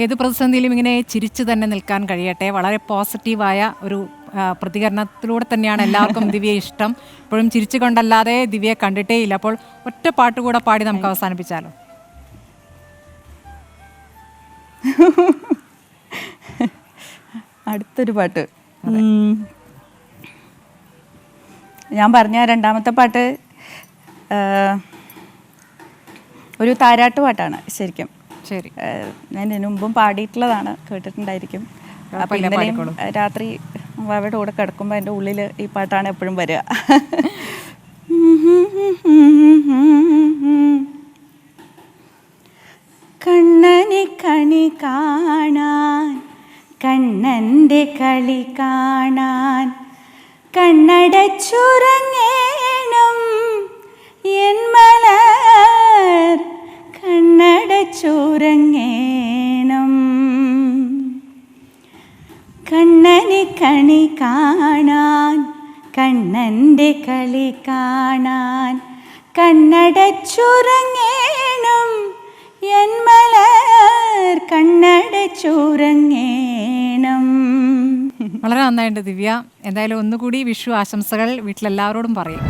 ഏത് പ്രതിസന്ധിയിലും ഇങ്ങനെ ചിരിച്ചു തന്നെ നിൽക്കാൻ കഴിയട്ടെ. വളരെ പോസിറ്റീവായ ഒരു പ്രതികരണത്തിലൂടെ തന്നെയാണ് എല്ലാവർക്കും ദിവ്യയെ ഇഷ്ടം. ഇപ്പോഴും ചിരിച്ചു കൊണ്ടല്ലാതെ ദിവ്യയെ കണ്ടിട്ടേ ഇല്ല. അപ്പോൾ ഒറ്റ പാട്ട് കൂടെ പാടി നമുക്ക് അവസാനിപ്പിച്ചാലോ? അടുത്തൊരു പാട്ട് ഞാൻ പറഞ്ഞ രണ്ടാമത്തെ പാട്ട് ഒരു താരാട്ട് പാട്ടാണ് ശരിക്കും. ശരി, ഞാൻ ഇതിനു മുമ്പും പാടിയിട്ടുള്ളതാണ്, കേട്ടിട്ടുണ്ടായിരിക്കും. അപ്പം ഇന്നലെയും രാത്രി അവരുടെ കൂടെ കിടക്കുമ്പോൾ എൻ്റെ ഉള്ളിൽ ഈ പാട്ടാണ് എപ്പോഴും വരിക. കണ്ണനെ കണി കാണാൻ, കണ്ണൻ്റെ കളി കാണാൻ, കണ്ണടച്ചുറങ്ങേണം എൻ മലർ, കണ്ണടച്ചുറങ്ങേണം. കണ്ണനെ കണി കാണാൻ, കണ്ണൻ്റെ കളി കാണാൻ, കണ്ണടച്ചുറങ്ങേണം എൻ മലർ, കണ്ണടച്ചുറങ്ങേണം. വളരെ നന്നായിട്ട് ദിവ്യ. എന്തായാലും ഒന്നുകൂടി വിഷു ആശംസകൾ വീട്ടിലെല്ലാവരോടും പറയും.